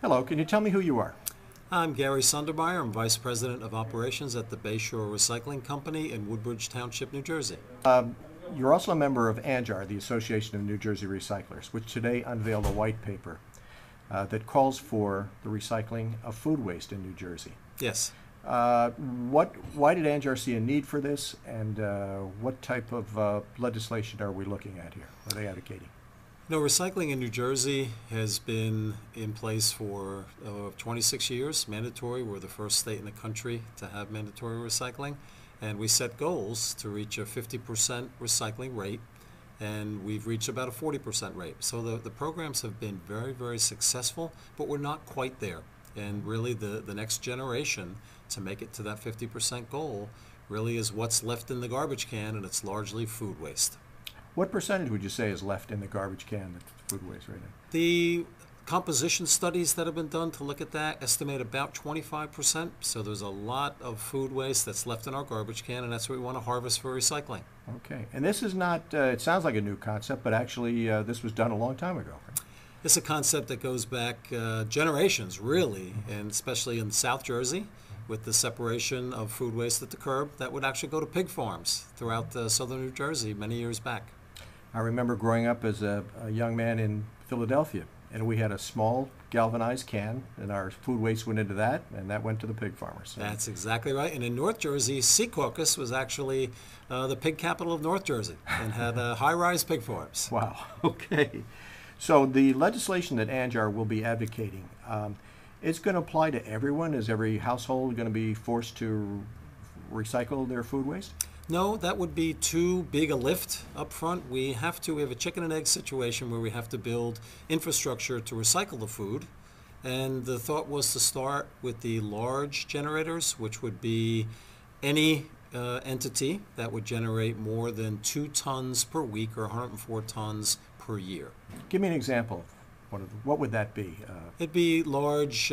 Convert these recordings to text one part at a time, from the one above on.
Hello, can you tell me who you are? I'm Gary Sondermeyer. I'm Vice President of Operations at the Bayshore Recycling Company in Woodbridge Township, New Jersey. You're also a member of ANJR, the Association of New Jersey Recyclers, which today unveiled a white paper that calls for the recycling of food waste in New Jersey. Yes. Why did ANJR see a need for this, and what type of legislation are we looking at here? Are they advocating? Recycling in New Jersey has been in place for 26 years, mandatory. We're the first state in the country to have mandatory recycling. And we set goals to reach a 50% recycling rate, and we've reached about a 40% rate. So the programs have been very, very successful, but we're not quite there. And really the next generation to make it to that 50% goal really is what's left in the garbage can, and it's largely food waste. What percentage would you say is left in the garbage can that's food waste right now? The composition studies that have been done to look at that estimate about 25%. So there's a lot of food waste that's left in our garbage can, and that's what we want to harvest for recycling. Okay. And this is not, it sounds like a new concept, but actually this was done a long time ago. Right? It's a concept that goes back generations, really, and especially in South Jersey, with the separation of food waste at the curb that would actually go to pig farms throughout southern New Jersey many years back. I remember growing up as a young man in Philadelphia, and we had a small galvanized can, and our food waste went into that, and that went to the pig farmers. So. That's exactly right. And in North Jersey, Secaucus was actually the pig capital of North Jersey and had high-rise pig farms. Wow. Okay. So the legislation that ANJR will be advocating, it's going to apply to everyone? Is every household going to be forced to recycle their food waste? No, that would be too big a lift up front. We have a chicken and egg situation where we have to build infrastructure to recycle the food. And the thought was to start with the large generators, which would be any entity that would generate more than 2 tons per week or 104 tons per year. Give me an example. What would that be? It'd be large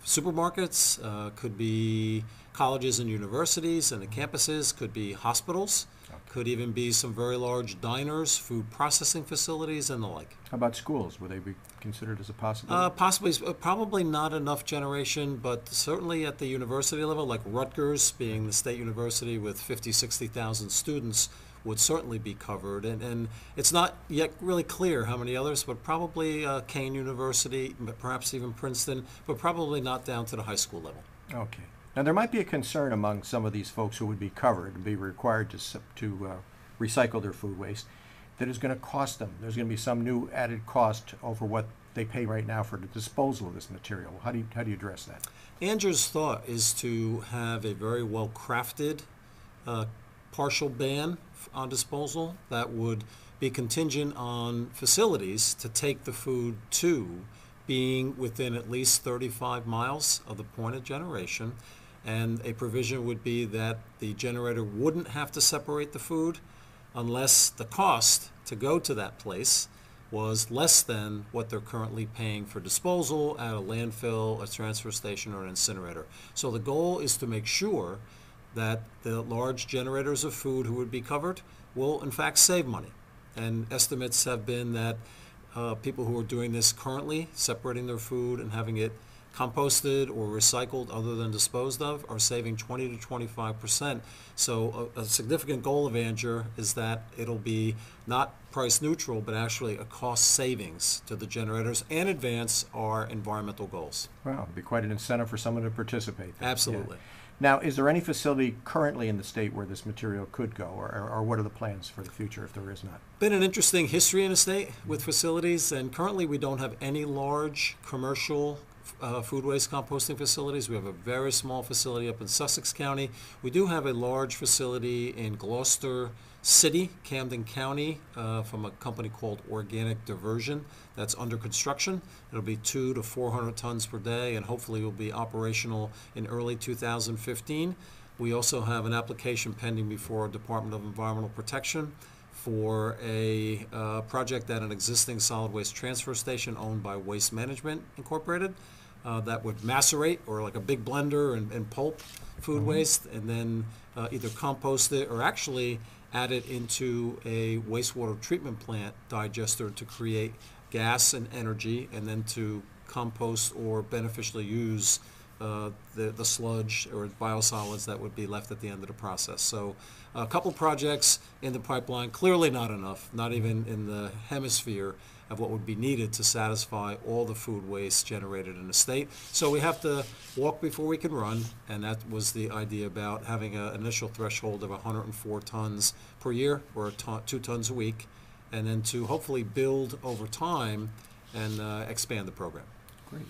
supermarkets, could be colleges and universities and the campuses, could be hospitals, could even be some very large diners, food processing facilities, and the like. How about schools? Would they be considered as a possibility? Possibly, probably not enough generation, but certainly at the university level, like Rutgers being the state university with 50, 60,000 students, would certainly be covered. And it's not yet really clear how many others, but probably Kane University, perhaps even Princeton, but probably not down to the high school level. Okay. Now, there might be a concern among some of these folks who would be covered and be required to recycle their food waste that is going to cost them. There's going to be some new added cost over what they pay right now for the disposal of this material. How do you address that? ANJR's thought is to have a very well-crafted partial ban on disposal that would be contingent on facilities to take the food to being within at least 35 miles of the point of generation. And a provision would be that the generator wouldn't have to separate the food unless the cost to go to that place was less than what they're currently paying for disposal at a landfill, a transfer station, or an incinerator. So the goal is to make sure that the large generators of food who would be covered will in fact save money. And estimates have been that people who are doing this currently, separating their food and having it composted or recycled other than disposed of, are saving 20 to 25%. So a significant goal of ANJR is that it'll be not price neutral, but actually a cost savings to the generators and advance our environmental goals. Wow, it'd be quite an incentive for someone to participate. Absolutely. Yeah. Now, is there any facility currently in the state where this material could go, or what are the plans for the future if there is not? Been an interesting history in the state with facilities, and currently we don't have any large commercial food waste composting facilities. We have a very small facility up in Sussex County. We do have a large facility in Gloucester City, Camden County, from a company called Organic Diversion that's under construction. It'll be 200 to 400 tons per day, and hopefully will be operational in early 2015. We also have an application pending before Department of Environmental Protection for a project at an existing solid waste transfer station owned by Waste Management Incorporated that would macerate, or like a big blender, and pulp food waste, and then either compost it or actually add it into a wastewater treatment plant digester to create gas and energy, and then to compost or beneficially use the sludge or biosolids that would be left at the end of the process. So a couple projects in the pipeline, clearly not enough, not even in the hemisphere of what would be needed to satisfy all the food waste generated in the state. So we have to walk before we can run, and that was the idea about having an initial threshold of 104 tons per year, or 2 tons a week, and then to hopefully build over time and expand the program. Great.